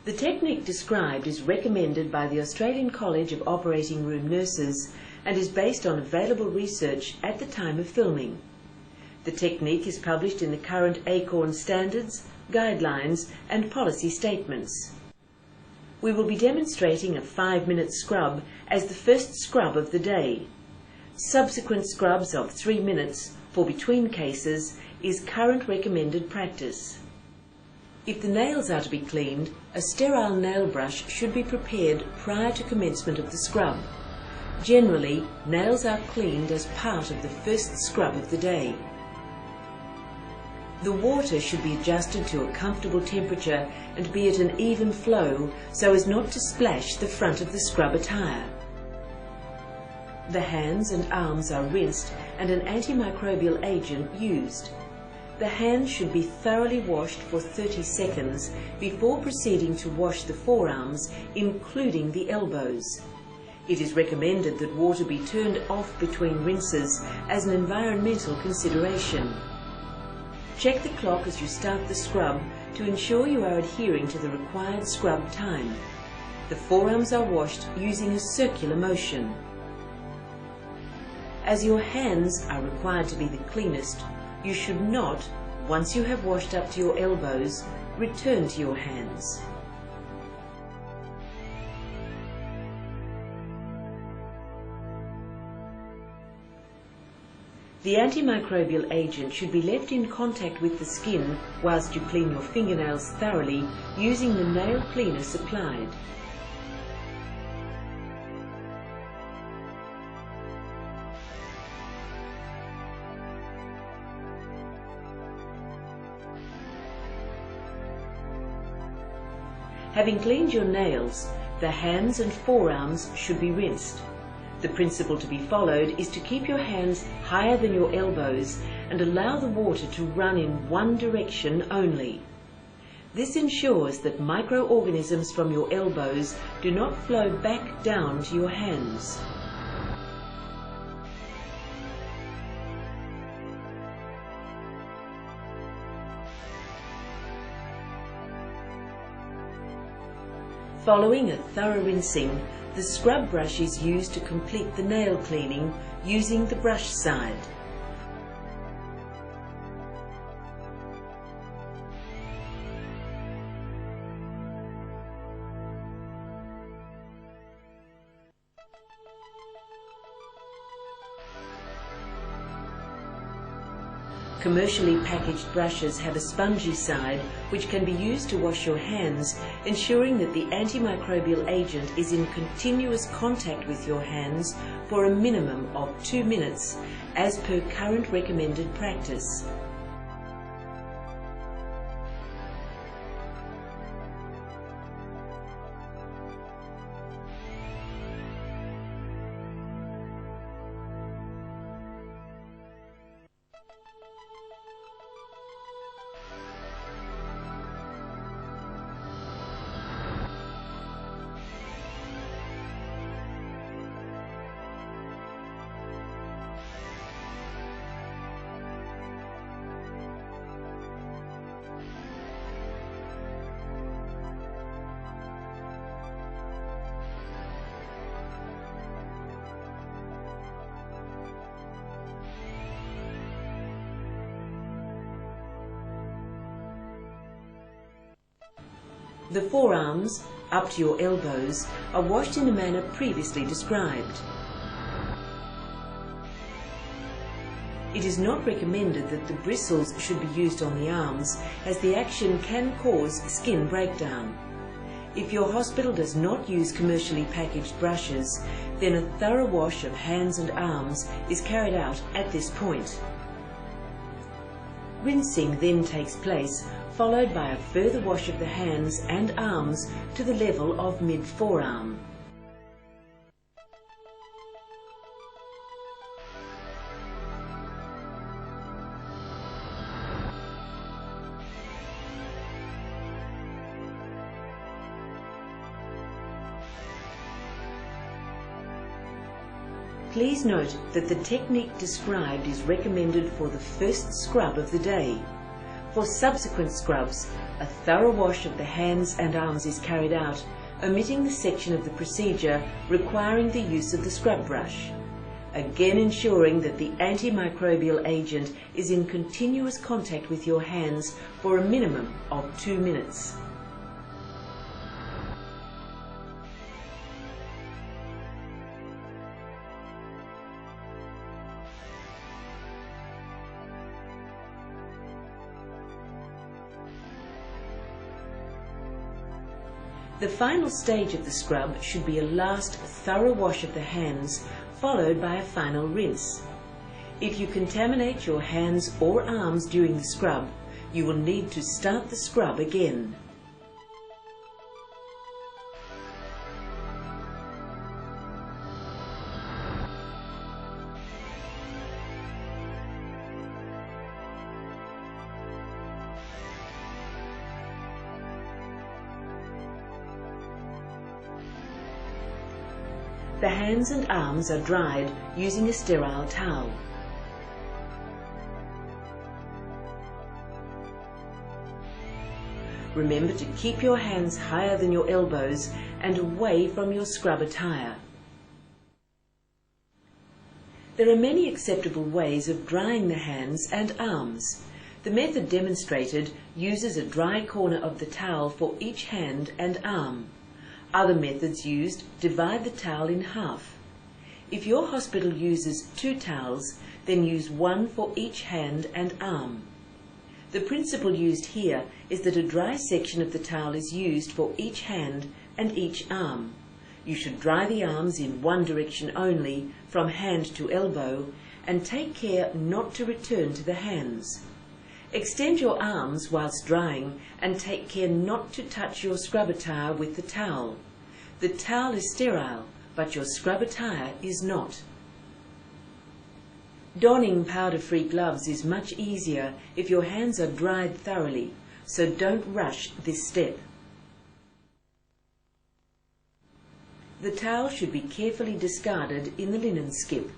The technique described is recommended by the Australian College of Operating Room Nurses and is based on available research at the time of filming. The technique is published in the current ACORN standards, guidelines and policy statements. We will be demonstrating a 5-minute scrub as the first scrub of the day. Subsequent scrubs of 3 minutes for between cases is current recommended practice. If the nails are to be cleaned, a sterile nail brush should be prepared prior to commencement of the scrub. Generally, nails are cleaned as part of the first scrub of the day. The water should be adjusted to a comfortable temperature and be at an even flow so as not to splash the front of the scrub attire. The hands and arms are rinsed and an antimicrobial agent used. The hands should be thoroughly washed for 30 seconds before proceeding to wash the forearms, including the elbows. It is recommended that water be turned off between rinses as an environmental consideration. Check the clock as you start the scrub to ensure you are adhering to the required scrub time. The forearms are washed using a circular motion. As your hands are required to be the cleanest, you should not, once you have washed up to your elbows, return to your hands. The antimicrobial agent should be left in contact with the skin whilst you clean your fingernails thoroughly using the nail cleaner supplied. Having cleaned your nails, the hands and forearms should be rinsed. The principle to be followed is to keep your hands higher than your elbows and allow the water to run in one direction only. This ensures that microorganisms from your elbows do not flow back down to your hands. Following a thorough rinsing, the scrub brush is used to complete the nail cleaning using the brush side. Commercially packaged brushes have a spongy side which can be used to wash your hands, ensuring that the antimicrobial agent is in continuous contact with your hands for a minimum of 2 minutes, as per current recommended practice. The forearms, up to your elbows, are washed in a manner previously described. It is not recommended that the bristles should be used on the arms, as the action can cause skin breakdown. If your hospital does not use commercially packaged brushes, then a thorough wash of hands and arms is carried out at this point. Rinsing then takes place, followed by a further wash of the hands and arms to the level of mid-forearm. Please note that the technique described is recommended for the first scrub of the day. For subsequent scrubs, a thorough wash of the hands and arms is carried out, omitting the section of the procedure requiring the use of the scrub brush, again ensuring that the antimicrobial agent is in continuous contact with your hands for a minimum of 2 minutes. The final stage of the scrub should be a last thorough wash of the hands, followed by a final rinse. If you contaminate your hands or arms during the scrub, you will need to start the scrub again. The hands and arms are dried using a sterile towel. Remember to keep your hands higher than your elbows and away from your scrub attire. There are many acceptable ways of drying the hands and arms. The method demonstrated uses a dry corner of the towel for each hand and arm. Other methods used divide the towel in half. If your hospital uses 2 towels, then use 1 for each hand and arm. The principle used here is that a dry section of the towel is used for each hand and each arm. You should dry the arms in one direction only, from hand to elbow, and take care not to return to the hands. Extend your arms whilst drying and take care not to touch your scrub attire with the towel. The towel is sterile, but your scrub attire is not. Donning powder-free gloves is much easier if your hands are dried thoroughly, so don't rush this step. The towel should be carefully discarded in the linen skip.